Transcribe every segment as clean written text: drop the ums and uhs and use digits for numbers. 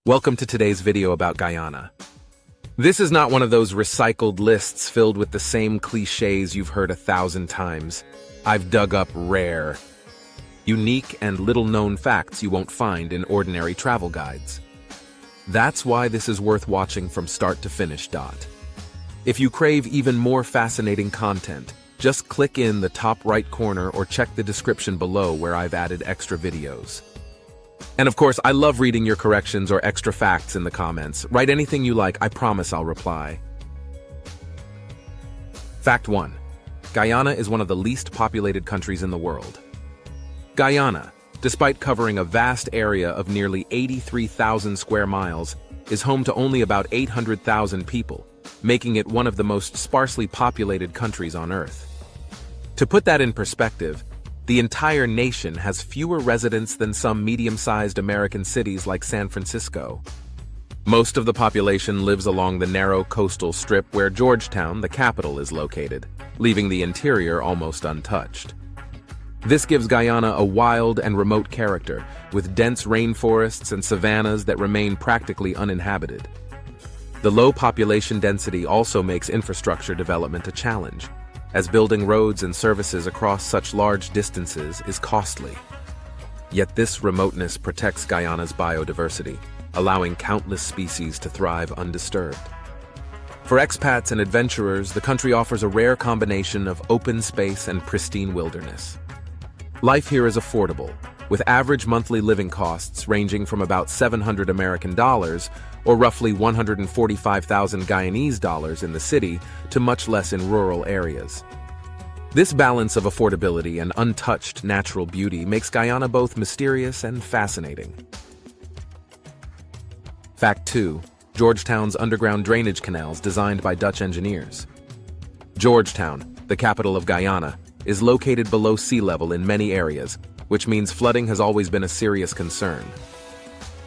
Welcome to today's video about Guyana. This is not one of those recycled lists filled with the same clichés you've heard 1,000 times. I've dug up rare, unique, and little-known facts you won't find in ordinary travel guides. That's why this is worth watching from start to finish. If you crave even more fascinating content, just click in the top right corner or check the description below where I've added extra videos. And of course, I love reading your corrections or extra facts in the comments. Write anything you like, I promise I'll reply. Fact 1. Guyana is one of the least populated countries in the world. Guyana, despite covering a vast area of nearly 83,000 square miles, is home to only about 800,000 people, making it one of the most sparsely populated countries on Earth. To put that in perspective, the entire nation has fewer residents than some medium-sized American cities like San Francisco. Most of the population lives along the narrow coastal strip where Georgetown, the capital, is located, leaving the interior almost untouched. This gives Guyana a wild and remote character, with dense rainforests and savannas that remain practically uninhabited. The low population density also makes infrastructure development a challenge, as building roads and services across such large distances is costly. Yet this remoteness protects Guyana's biodiversity, allowing countless species to thrive undisturbed. For expats and adventurers, the country offers a rare combination of open space and pristine wilderness. Life here is affordable, with average monthly living costs ranging from about $700 American, or roughly 145,000 Guyanese dollars in the city, to much less in rural areas. This balance of affordability and untouched natural beauty makes Guyana both mysterious and fascinating. Fact 2. Georgetown's underground drainage canals designed by Dutch engineers. Georgetown, the capital of Guyana, is located below sea level in many areas, which means flooding has always been a serious concern.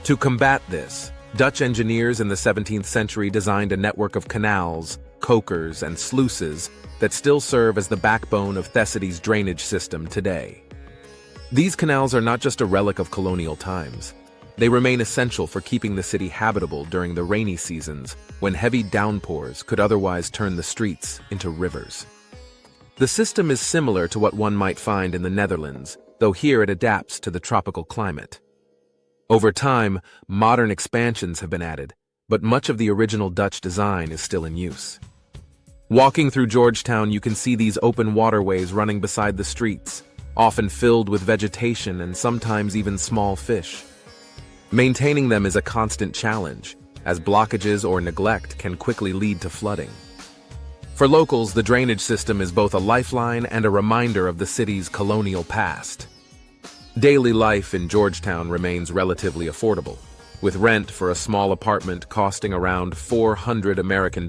To combat this, Dutch engineers in the 17th century designed a network of canals, cokers, and sluices that still serve as the backbone of Thessaly's drainage system today. These canals are not just a relic of colonial times. They remain essential for keeping the city habitable during the rainy seasons, when heavy downpours could otherwise turn the streets into rivers. The system is similar to what one might find in the Netherlands, though here it adapts to the tropical climate. Over time, modern expansions have been added, but much of the original Dutch design is still in use. Walking through Georgetown, you can see these open waterways running beside the streets, often filled with vegetation and sometimes even small fish. Maintaining them is a constant challenge, as blockages or neglect can quickly lead to flooding. For locals, the drainage system is both a lifeline and a reminder of the city's colonial past. Daily life in Georgetown remains relatively affordable, with rent for a small apartment costing around $400 American,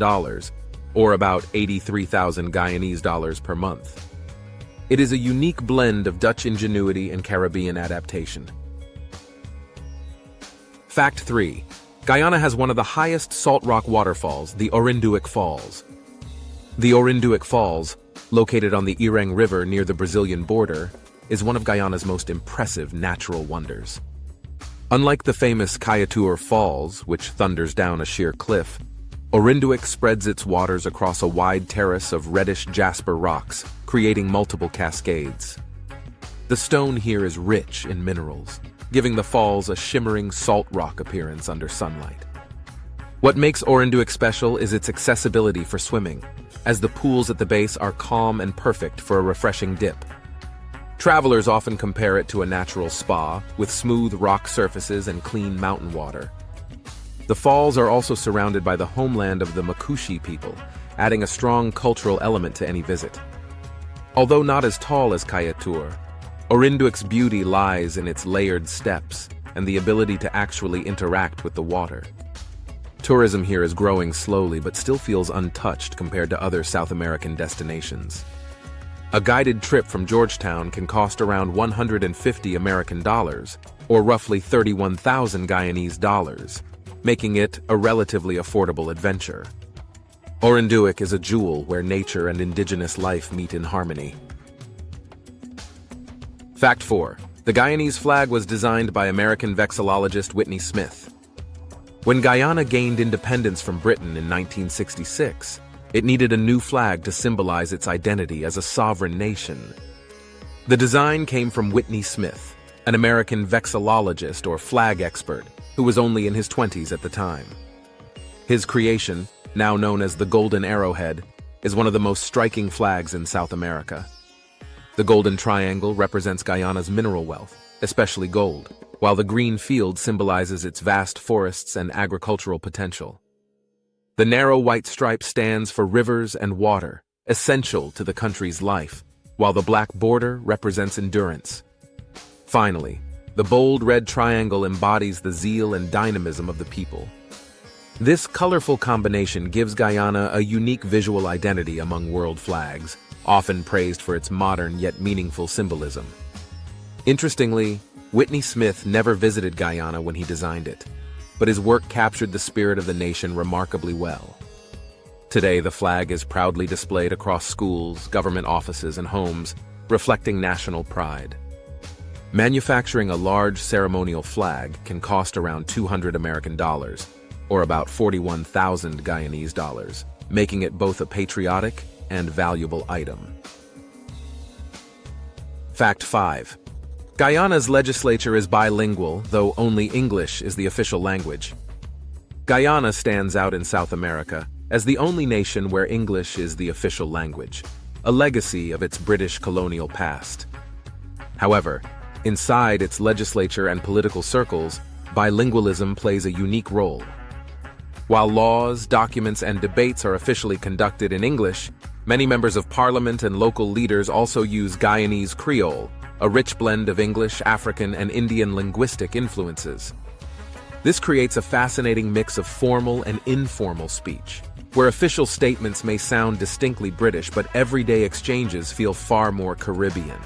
or about 83,000 Guyanese dollars per month. It is a unique blend of Dutch ingenuity and Caribbean adaptation. Fact 3. Guyana has one of the highest salt rock waterfalls, the Orinduik Falls. The Orinduik Falls, located on the Ireng River near the Brazilian border, is one of Guyana's most impressive natural wonders. Unlike the famous Kayatour Falls, which thunders down a sheer cliff, Orinduik spreads its waters across a wide terrace of reddish jasper rocks, creating multiple cascades. The stone here is rich in minerals, giving the falls a shimmering salt rock appearance under sunlight. What makes Orinduik special is its accessibility for swimming, as the pools at the base are calm and perfect for a refreshing dip. Travelers often compare it to a natural spa, with smooth rock surfaces and clean mountain water. The falls are also surrounded by the homeland of the Makushi people, adding a strong cultural element to any visit. Although not as tall as Kayatour, Orinduik's beauty lies in its layered steps and the ability to actually interact with the water. Tourism here is growing slowly but still feels untouched compared to other South American destinations. A guided trip from Georgetown can cost around $150 American, or roughly 31,000 Guyanese dollars, making it a relatively affordable adventure. Orinduik is a jewel where nature and indigenous life meet in harmony. Fact 4. The Guyanese flag was designed by American vexillologist Whitney Smith. When Guyana gained independence from Britain in 1966, it needed a new flag to symbolize its identity as a sovereign nation. The design came from Whitney Smith, an American vexillologist or flag expert who was only in his 20s at the time. His creation, now known as the Golden Arrowhead, is one of the most striking flags in South America. The Golden Triangle represents Guyana's mineral wealth, especially gold, while the green field symbolizes its vast forests and agricultural potential. The narrow white stripe stands for rivers and water, essential to the country's life, while the black border represents endurance. Finally, the bold red triangle embodies the zeal and dynamism of the people. This colorful combination gives Guyana a unique visual identity among world flags, often praised for its modern yet meaningful symbolism. Interestingly, Whitney Smith never visited Guyana when he designed it, but his work captured the spirit of the nation remarkably well. Today, the flag is proudly displayed across schools, government offices, and homes, reflecting national pride. Manufacturing a large ceremonial flag can cost around $200 American, or about 41,000 Guyanese dollars, making it both a patriotic and valuable item. Fact 5. Guyana's legislature is bilingual, though only English is the official language. Guyana stands out in South America as the only nation where English is the official language, a legacy of its British colonial past. However, inside its legislature and political circles, bilingualism plays a unique role. While laws, documents, and debates are officially conducted in English, many members of parliament and local leaders also use Guyanese Creole, a rich blend of English, African, and Indian linguistic influences. This creates a fascinating mix of formal and informal speech, where official statements may sound distinctly British, but everyday exchanges feel far more Caribbean.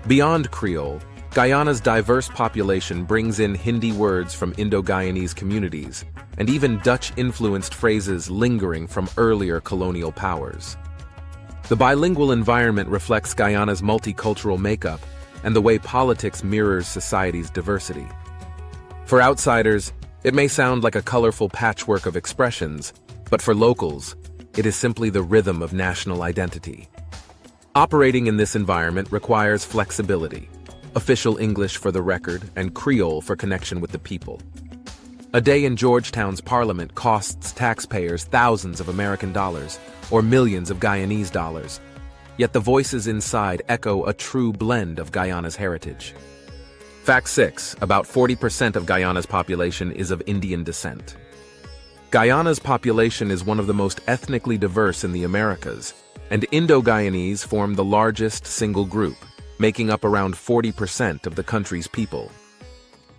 Beyond Creole, Guyana's diverse population brings in Hindi words from Indo-Guyanese communities, and even Dutch-influenced phrases lingering from earlier colonial powers. The bilingual environment reflects Guyana's multicultural makeup and the way politics mirrors society's diversity. For outsiders, it may sound like a colorful patchwork of expressions, but for locals, it is simply the rhythm of national identity. Operating in this environment requires flexibility, official English for the record and Creole for connection with the people. A day in Georgetown's parliament costs taxpayers thousands of American dollars or millions of Guyanese dollars, yet the voices inside echo a true blend of Guyana's heritage. Fact 6. About 40% of Guyana's population is of Indian descent. Guyana's population is one of the most ethnically diverse in the Americas, and Indo-Guyanese form the largest single group, making up around 40% of the country's people.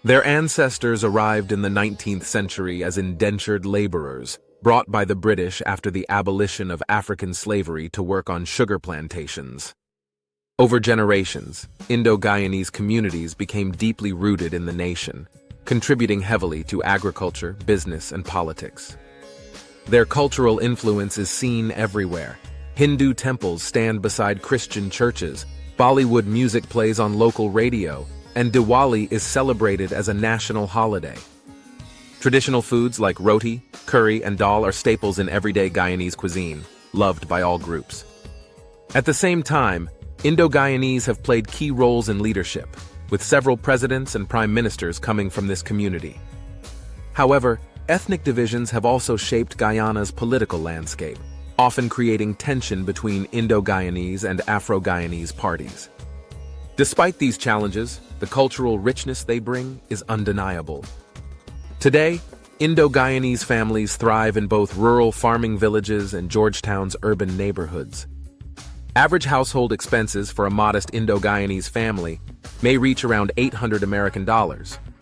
Their ancestors arrived in the 19th century as indentured laborers, brought by the British after the abolition of African slavery to work on sugar plantations. Over generations, Indo-Guyanese communities became deeply rooted in the nation, contributing heavily to agriculture, business, and politics. Their cultural influence is seen everywhere. Hindu temples stand beside Christian churches, Bollywood music plays on local radio, and Diwali is celebrated as a national holiday. Traditional foods like roti, curry, and dal are staples in everyday Guyanese cuisine, loved by all groups. At the same time, Indo-Guyanese have played key roles in leadership, with several presidents and prime ministers coming from this community. However, ethnic divisions have also shaped Guyana's political landscape, often creating tension between Indo-Guyanese and Afro-Guyanese parties. Despite these challenges, the cultural richness they bring is undeniable. Today, Indo-Guyanese families thrive in both rural farming villages and Georgetown's urban neighborhoods. Average household expenses for a modest Indo-Guyanese family may reach around $800 American,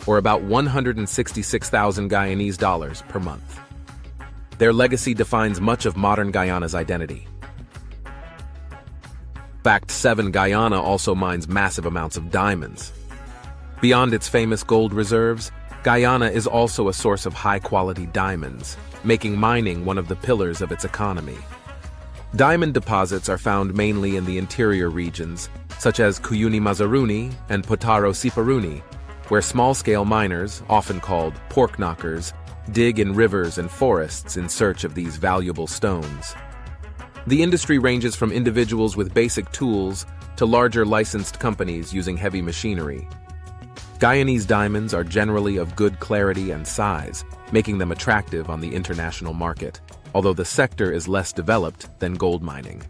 or about 166,000 Guyanese dollars per month. Their legacy defines much of modern Guyana's identity. Fact 7. Guyana also mines massive amounts of diamonds. Beyond its famous gold reserves, Guyana is also a source of high-quality diamonds, making mining one of the pillars of its economy. Diamond deposits are found mainly in the interior regions, such as Cuyuni Mazaruni and Potaro Siparuni, where small-scale miners, often called pork knockers, dig in rivers and forests in search of these valuable stones. The industry ranges from individuals with basic tools to larger licensed companies using heavy machinery. Guyanese diamonds are generally of good clarity and size, making them attractive on the international market, although the sector is less developed than gold mining.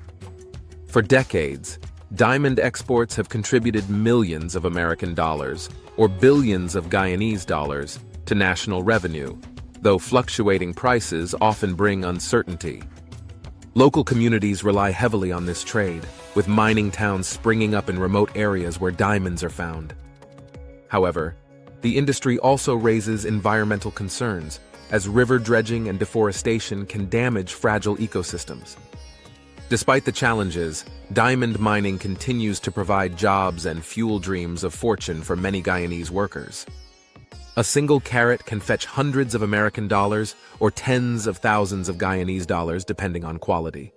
For decades, diamond exports have contributed millions of American dollars, or billions of Guyanese dollars, to national revenue, though fluctuating prices often bring uncertainty. Local communities rely heavily on this trade, with mining towns springing up in remote areas where diamonds are found. However, the industry also raises environmental concerns, as river dredging and deforestation can damage fragile ecosystems. Despite the challenges, diamond mining continues to provide jobs and fuel dreams of fortune for many Guyanese workers. A single carat can fetch hundreds of American dollars or tens of thousands of Guyanese dollars depending on quality.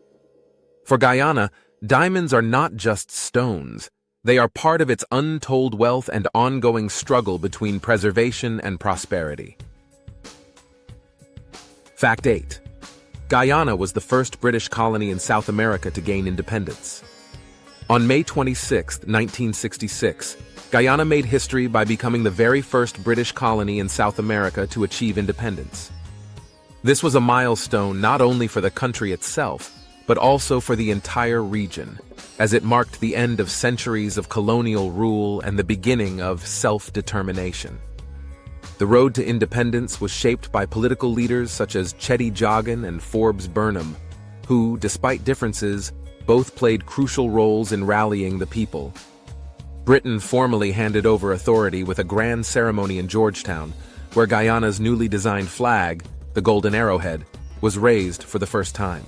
For Guyana, diamonds are not just stones. They are part of its untold wealth and ongoing struggle between preservation and prosperity. Fact 8. Guyana was the first British colony in South America to gain independence. On May 26, 1966, Guyana made history by becoming the very first British colony in South America to achieve independence. This was a milestone not only for the country itself, but also for the entire region, as it marked the end of centuries of colonial rule and the beginning of self-determination. The road to independence was shaped by political leaders such as Chetty Jagan and Forbes Burnham, who, despite differences, both played crucial roles in rallying the people. Britain formally handed over authority with a grand ceremony in Georgetown, where Guyana's newly designed flag, the Golden Arrowhead, was raised for the first time.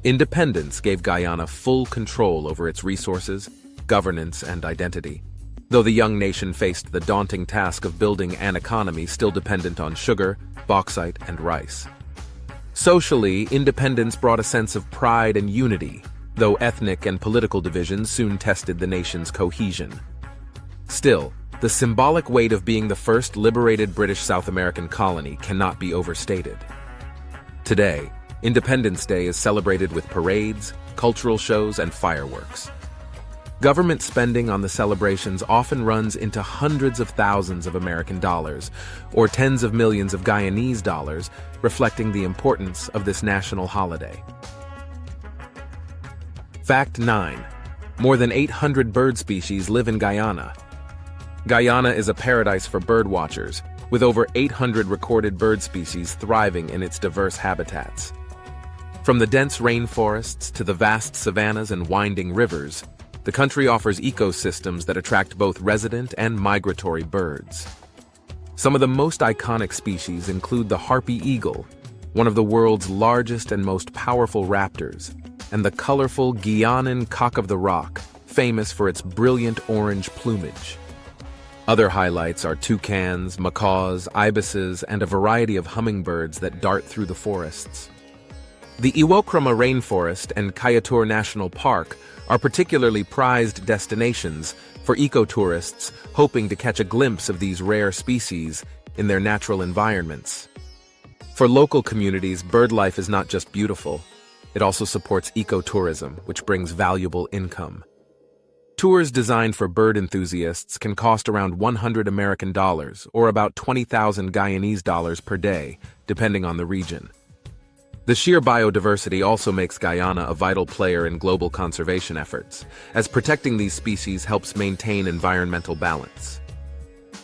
Independence gave Guyana full control over its resources, governance, and identity, though the young nation faced the daunting task of building an economy still dependent on sugar, bauxite, and rice. Socially, independence brought a sense of pride and unity, though ethnic and political divisions soon tested the nation's cohesion. Still, the symbolic weight of being the first liberated British South American colony cannot be overstated. Today, Independence Day is celebrated with parades, cultural shows, and fireworks. Government spending on the celebrations often runs into hundreds of thousands of American dollars, or tens of millions of Guyanese dollars, reflecting the importance of this national holiday. Fact 9. More than 800 bird species live in Guyana. Guyana is a paradise for bird watchers, with over 800 recorded bird species thriving in its diverse habitats. From the dense rainforests to the vast savannas and winding rivers, the country offers ecosystems that attract both resident and migratory birds. Some of the most iconic species include the harpy eagle, one of the world's largest and most powerful raptors, and the colorful Guianan cock of the rock, famous for its brilliant orange plumage. Other highlights are toucans, macaws, ibises, and a variety of hummingbirds that dart through the forests. The Iwokrama Rainforest and Kayatur National Park are particularly prized destinations for ecotourists hoping to catch a glimpse of these rare species in their natural environments. For local communities, bird life is not just beautiful, it also supports ecotourism, which brings valuable income. Tours designed for bird enthusiasts can cost around 100 American dollars, or about 20,000 Guyanese dollars per day, depending on the region. The sheer biodiversity also makes Guyana a vital player in global conservation efforts, as protecting these species helps maintain environmental balance.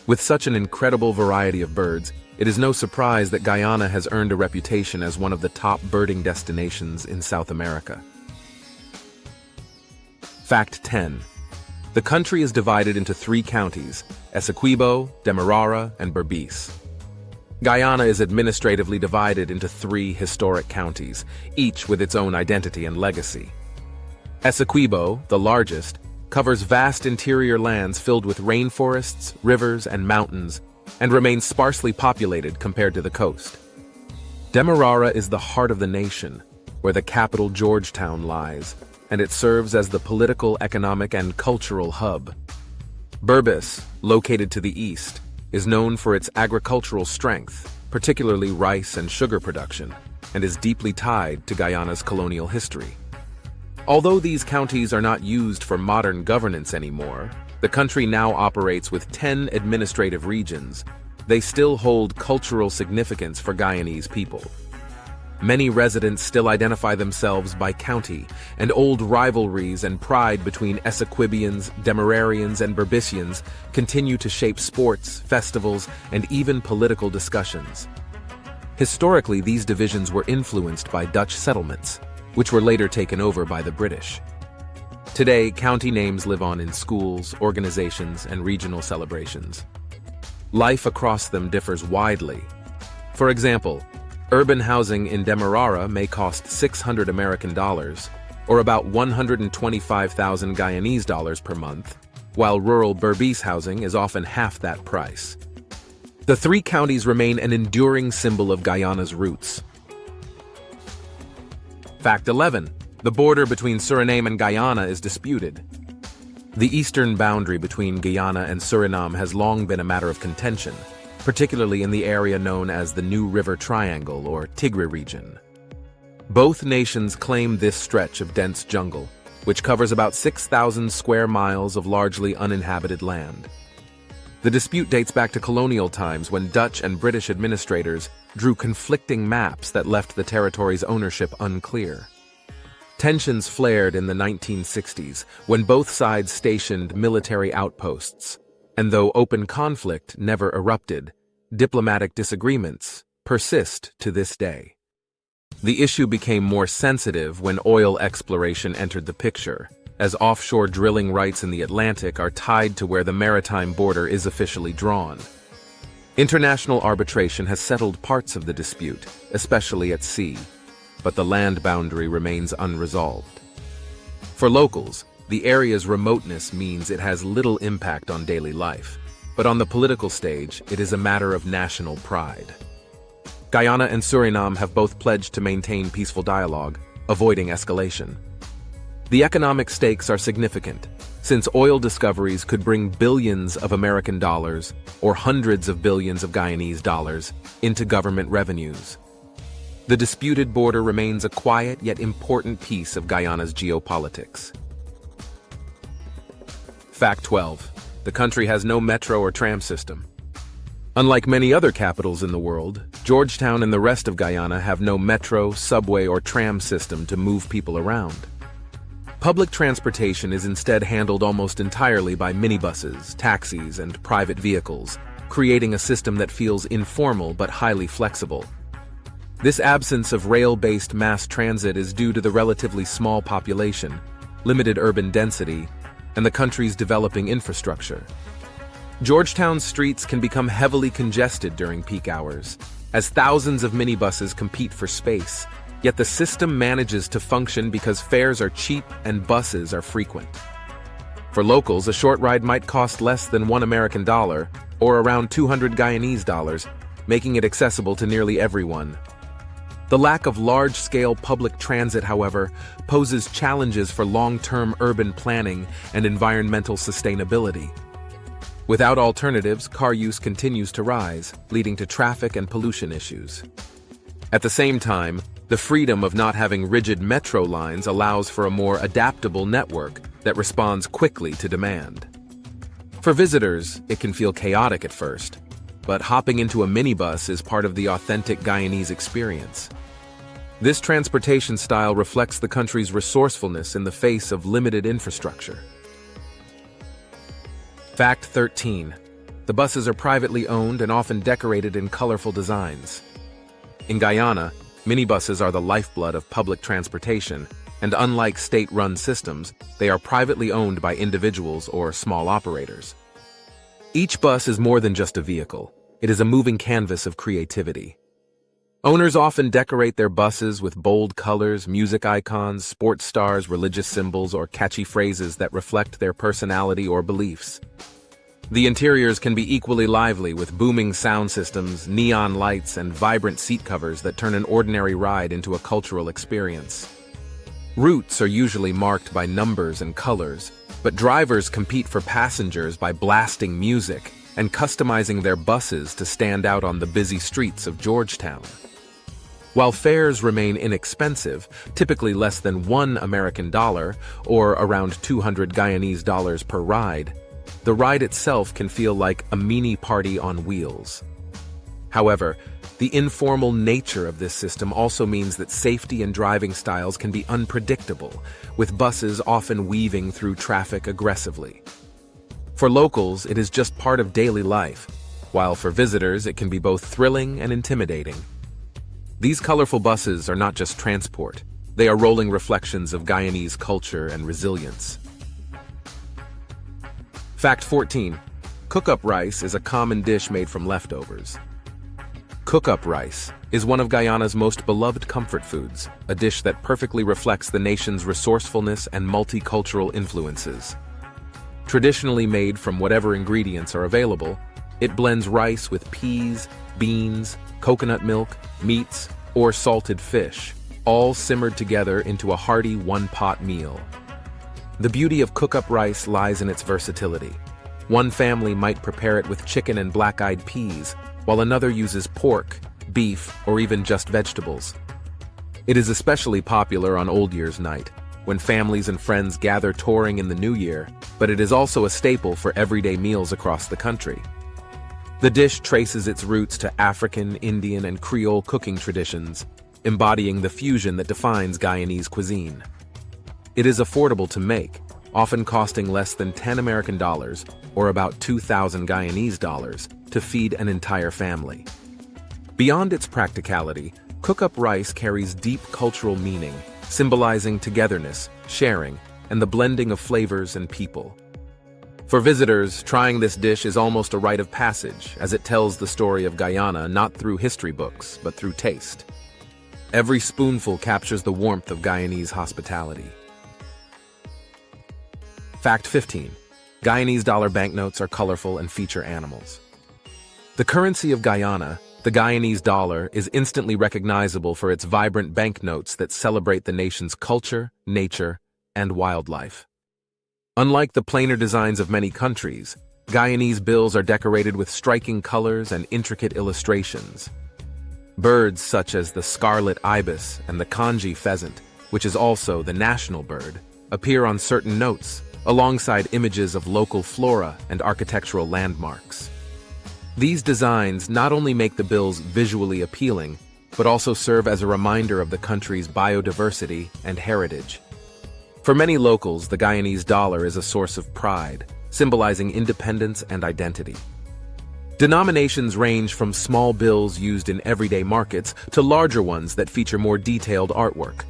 With such an incredible variety of birds, it is no surprise that Guyana has earned a reputation as one of the top birding destinations in South America. Fact 10. The country is divided into 3 counties: Essequibo, Demerara, and Berbice. Guyana is administratively divided into 3 historic counties, each with its own identity and legacy. Essequibo, the largest, covers vast interior lands filled with rainforests, rivers, and mountains, and remains sparsely populated compared to the coast. Demerara is the heart of the nation, where the capital Georgetown lies, and it serves as the political, economic, and cultural hub. Berbice, located to the east, is known for its agricultural strength, particularly rice and sugar production, and is deeply tied to Guyana's colonial history. Although these counties are not used for modern governance anymore, the country now operates with 10 administrative regions. They still hold cultural significance for Guyanese people. Many residents still identify themselves by county, and old rivalries and pride between Essequibians, Demerarians, and Berbicians continue to shape sports, festivals, and even political discussions. Historically, these divisions were influenced by Dutch settlements, which were later taken over by the British. Today, county names live on in schools, organizations, and regional celebrations. Life across them differs widely. For example, urban housing in Demerara may cost $600 American, or about 125,000 Guyanese dollars per month, while rural Berbice housing is often half that price. The three counties remain an enduring symbol of Guyana's roots. Fact 11. The border between Suriname and Guyana is disputed. The eastern boundary between Guyana and Suriname has long been a matter of contention, particularly in the area known as the New River Triangle or Tigre region. Both nations claim this stretch of dense jungle, which covers about 6,000 square miles of largely uninhabited land. The dispute dates back to colonial times when Dutch and British administrators drew conflicting maps that left the territory's ownership unclear. Tensions flared in the 1960s when both sides stationed military outposts, and though open conflict never erupted, diplomatic disagreements persist to this day. The issue became more sensitive when oil exploration entered the picture, as offshore drilling rights in the Atlantic are tied to where the maritime border is officially drawn. International arbitration has settled parts of the dispute, especially at sea, but the land boundary remains unresolved. For locals, the area's remoteness means it has little impact on daily life, but on the political stage, it is a matter of national pride. Guyana and Suriname have both pledged to maintain peaceful dialogue, avoiding escalation. The economic stakes are significant, since oil discoveries could bring billions of American dollars or hundreds of billions of Guyanese dollars into government revenues. The disputed border remains a quiet yet important piece of Guyana's geopolitics. Fact 12. The country has no metro or tram system. Unlike many other capitals in the world, Georgetown and the rest of Guyana have no metro, subway, or tram system to move people around. Public transportation is instead handled almost entirely by minibuses, taxis, and private vehicles, creating a system that feels informal but highly flexible. This absence of rail-based mass transit is due to the relatively small population, limited urban density, and the country's developing infrastructure. Georgetown's streets can become heavily congested during peak hours, as thousands of minibuses compete for space, yet the system manages to function because fares are cheap and buses are frequent. For locals, a short ride might cost less than $1 American, or around 200 Guyanese dollars, making it accessible to nearly everyone. The lack of large-scale public transit, however, poses challenges for long-term urban planning and environmental sustainability. Without alternatives, car use continues to rise, leading to traffic and pollution issues. At the same time, the freedom of not having rigid metro lines allows for a more adaptable network that responds quickly to demand. For visitors, it can feel chaotic at first, but hopping into a minibus is part of the authentic Guyanese experience. This transportation style reflects the country's resourcefulness in the face of limited infrastructure. Fact 13. The buses are privately owned and often decorated in colorful designs. In Guyana, minibuses are the lifeblood of public transportation, and unlike state-run systems, they are privately owned by individuals or small operators. Each bus is more than just a vehicle. It is a moving canvas of creativity. Owners often decorate their buses with bold colors, music icons, sports stars, religious symbols, or catchy phrases that reflect their personality or beliefs. The interiors can be equally lively with booming sound systems, neon lights, and vibrant seat covers that turn an ordinary ride into a cultural experience. Routes are usually marked by numbers and colors, but drivers compete for passengers by blasting music and customizing their buses to stand out on the busy streets of Georgetown. While fares remain inexpensive, typically less than $1 or around 200 Guyanese dollars per ride, the ride itself can feel like a mini party on wheels. However, the informal nature of this system also means that safety and driving styles can be unpredictable, with buses often weaving through traffic aggressively. For locals, it is just part of daily life, while for visitors it can be both thrilling and intimidating. These colorful buses are not just transport, they are rolling reflections of Guyanese culture and resilience. Fact 14. Cook-up rice is a common dish made from leftovers. Cook-up rice is one of Guyana's most beloved comfort foods, a dish that perfectly reflects the nation's resourcefulness and multicultural influences. Traditionally made from whatever ingredients are available, it blends rice with peas, beans, coconut milk, meats, or salted fish, all simmered together into a hearty one-pot meal. The beauty of cook-up rice lies in its versatility. One family might prepare it with chicken and black-eyed peas, while another uses pork, beef, or even just vegetables. It is especially popular on Old Year's Night, when families and friends gather touring in the new year, but it is also a staple for everyday meals across the country. The dish traces its roots to African, Indian, and Creole cooking traditions, embodying the fusion that defines Guyanese cuisine. It is affordable to make, often costing less than $10 or about 2,000 Guyanese dollars, to feed an entire family. Beyond its practicality, cook-up rice carries deep cultural meaning, symbolizing togetherness, sharing, and the blending of flavors and people. For visitors, trying this dish is almost a rite of passage, as it tells the story of Guyana not through history books, but through taste. Every spoonful captures the warmth of Guyanese hospitality. Fact 15. Guyanese dollar banknotes are colorful and feature animals. The currency of Guyana, the Guyanese dollar, is instantly recognizable for its vibrant banknotes that celebrate the nation's culture, nature, and wildlife. Unlike the plainer designs of many countries, Guyanese bills are decorated with striking colors and intricate illustrations. Birds such as the scarlet ibis and the kanji pheasant, which is also the national bird, appear on certain notes, alongside images of local flora and architectural landmarks. These designs not only make the bills visually appealing, but also serve as a reminder of the country's biodiversity and heritage. For many locals, the Guyanese dollar is a source of pride, symbolizing independence and identity. Denominations range from small bills used in everyday markets to larger ones that feature more detailed artwork.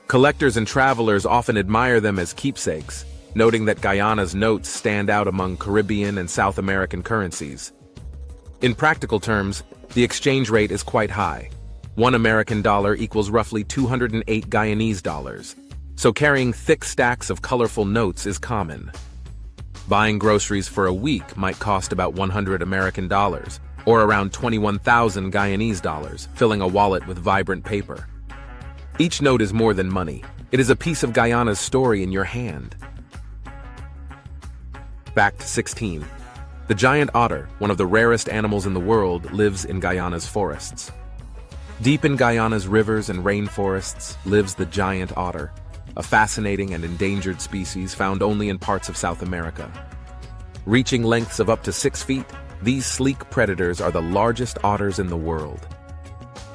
Collectors and travelers often admire them as keepsakes, noting that Guyana's notes stand out among Caribbean and South American currencies. In practical terms, the exchange rate is quite high. $1 equals roughly 208 Guyanese dollars. So carrying thick stacks of colorful notes is common. Buying groceries for a week might cost about $100, or around 21,000 Guyanese dollars, filling a wallet with vibrant paper. Each note is more than money. It is a piece of Guyana's story in your hand. Fact 16. The giant otter, one of the rarest animals in the world, lives in Guyana's forests. Deep in Guyana's rivers and rainforests lives the giant otter, a fascinating and endangered species found only in parts of South America. Reaching lengths of up to 6 feet, these sleek predators are the largest otters in the world.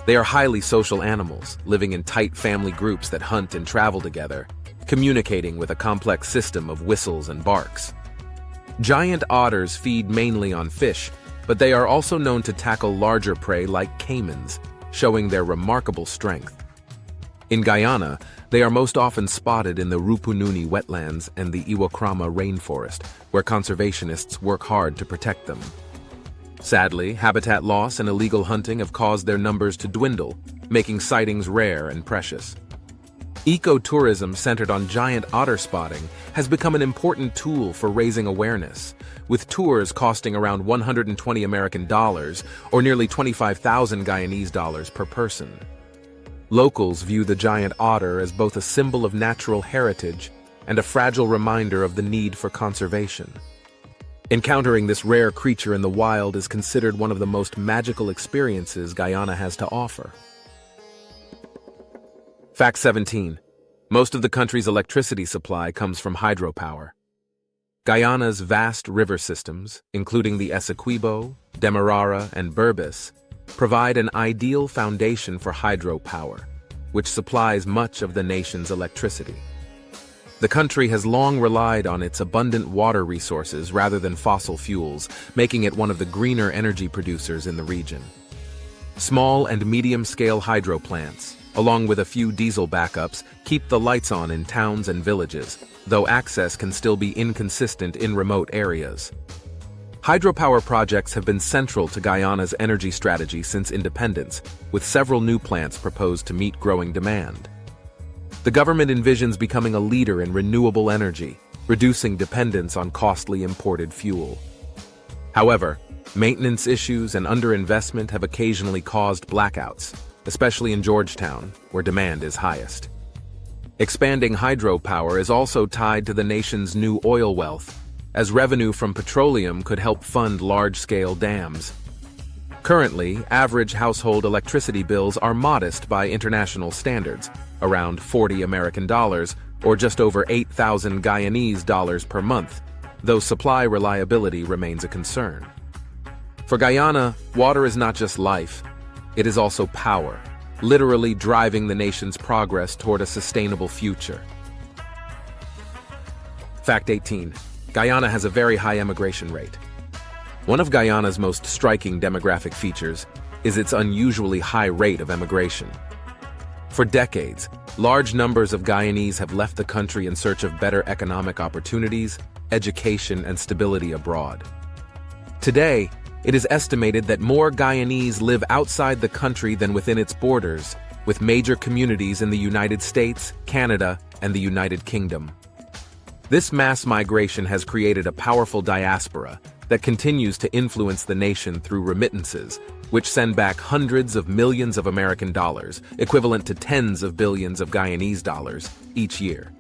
They are highly social animals, living in tight family groups that hunt and travel together, communicating with a complex system of whistles and barks. Giant otters feed mainly on fish, but they are also known to tackle larger prey like caimans, showing their remarkable strength. In Guyana, they are most often spotted in the Rupununi wetlands and the Iwakrama rainforest, where conservationists work hard to protect them. Sadly, habitat loss and illegal hunting have caused their numbers to dwindle, making sightings rare and precious. Ecotourism centered on giant otter spotting has become an important tool for raising awareness, with tours costing around $120 or nearly 25,000 Guyanese dollars per person. Locals view the giant otter as both a symbol of natural heritage and a fragile reminder of the need for conservation. Encountering this rare creature in the wild is considered one of the most magical experiences Guyana has to offer. Fact 17. Most of the country's electricity supply comes from hydropower. Guyana's vast river systems, including the Essequibo, Demerara, and Berbice, provide an ideal foundation for hydropower, which supplies much of the nation's electricity. The country has long relied on its abundant water resources rather than fossil fuels, making it one of the greener energy producers in the region. Small and medium-scale hydro plants, along with a few diesel backups, keep the lights on in towns and villages, though access can still be inconsistent in remote areas. Hydropower projects have been central to Guyana's energy strategy since independence, with several new plants proposed to meet growing demand. The government envisions becoming a leader in renewable energy, reducing dependence on costly imported fuel. However, maintenance issues and underinvestment have occasionally caused blackouts, especially in Georgetown, where demand is highest. Expanding hydropower is also tied to the nation's new oil wealth, as revenue from petroleum could help fund large-scale dams. Currently, average household electricity bills are modest by international standards, around $40 American, or just over 8,000 Guyanese dollars per month, though supply reliability remains a concern. For Guyana, water is not just life, it is also power, literally driving the nation's progress toward a sustainable future. Fact 18. Guyana has a very high emigration rate. One of Guyana's most striking demographic features is its unusually high rate of emigration. For decades, large numbers of Guyanese have left the country in search of better economic opportunities, education, and stability abroad. Today, it is estimated that more Guyanese live outside the country than within its borders, with major communities in the United States, Canada, and the United Kingdom. This mass migration has created a powerful diaspora that continues to influence the nation through remittances, which send back hundreds of millions of American dollars, equivalent to tens of billions of Guyanese dollars, each year.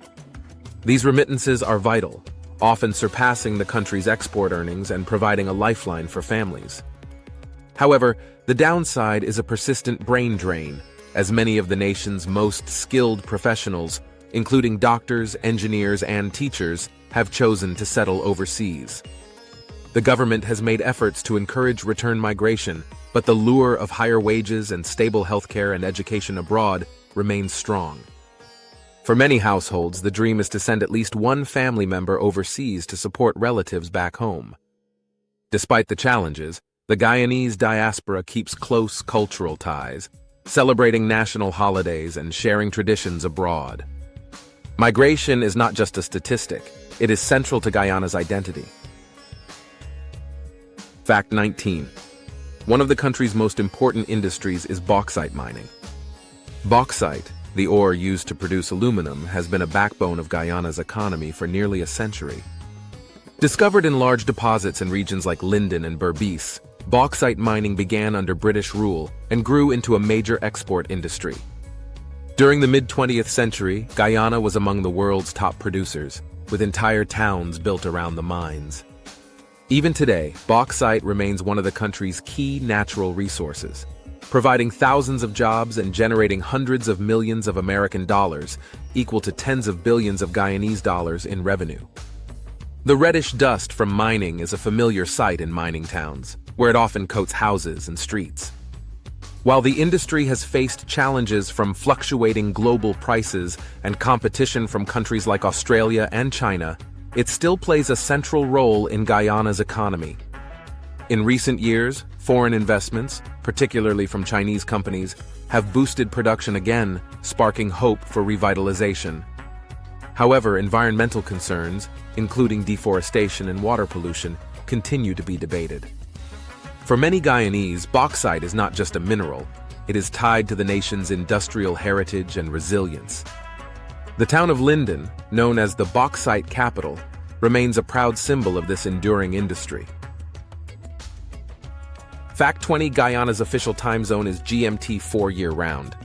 These remittances are vital, often surpassing the country's export earnings and providing a lifeline for families. However, the downside is a persistent brain drain, as many of the nation's most skilled professionals, including doctors, engineers, and teachers, have chosen to settle overseas. The government has made efforts to encourage return migration, but the lure of higher wages and stable healthcare and education abroad remains strong. For many households, the dream is to send at least one family member overseas to support relatives back home. Despite the challenges, the Guyanese diaspora keeps close cultural ties, celebrating national holidays and sharing traditions abroad. Migration is not just a statistic, it is central to Guyana's identity. Fact 19. One of the country's most important industries is bauxite mining. Bauxite, the ore used to produce aluminum, has been a backbone of Guyana's economy for nearly a century. Discovered in large deposits in regions like Linden and Berbice, bauxite mining began under British rule and grew into a major export industry. During the mid-20th century, Guyana was among the world's top producers, with entire towns built around the mines. Even today, bauxite remains one of the country's key natural resources, providing thousands of jobs and generating hundreds of millions of American dollars, equal to tens of billions of Guyanese dollars in revenue. The reddish dust from mining is a familiar sight in mining towns, where it often coats houses and streets. While the industry has faced challenges from fluctuating global prices and competition from countries like Australia and China, it still plays a central role in Guyana's economy. In recent years, foreign investments, particularly from Chinese companies, have boosted production again, sparking hope for revitalization. However, environmental concerns, including deforestation and water pollution, continue to be debated. For many Guyanese, bauxite is not just a mineral, it is tied to the nation's industrial heritage and resilience. The town of Linden, known as the bauxite capital, remains a proud symbol of this enduring industry. Fact 20. Guyana's official time zone is GMT 4 year-round.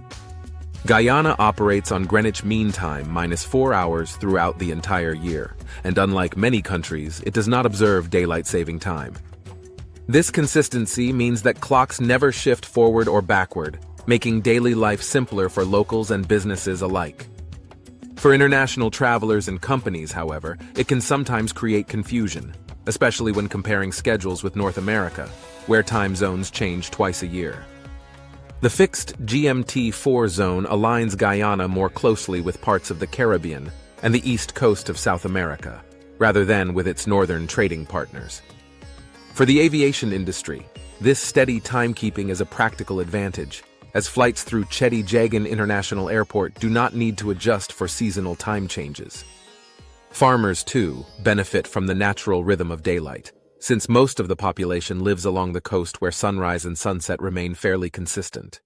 Guyana operates on Greenwich Mean Time minus 4 hours throughout the entire year, and unlike many countries, it does not observe daylight saving time. This consistency means that clocks never shift forward or backward, making daily life simpler for locals and businesses alike. For international travelers and companies, however, it can sometimes create confusion, especially when comparing schedules with North America, where time zones change twice a year. The fixed GMT4 zone aligns Guyana more closely with parts of the Caribbean and the east coast of South America, rather than with its northern trading partners. For the aviation industry, this steady timekeeping is a practical advantage, as flights through Chetty Jagan International Airport do not need to adjust for seasonal time changes. Farmers, too, benefit from the natural rhythm of daylight, since most of the population lives along the coast where sunrise and sunset remain fairly consistent.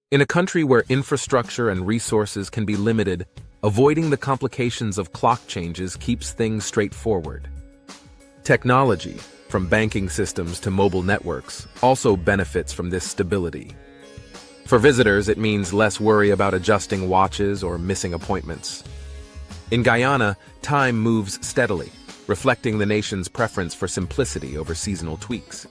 In a country where infrastructure and resources can be limited, avoiding the complications of clock changes keeps things straightforward. Technology, from banking systems to mobile networks, also benefits from this stability. For visitors, it means less worry about adjusting watches or missing appointments. In Guyana, time moves steadily, reflecting the nation's preference for simplicity over seasonal tweaks.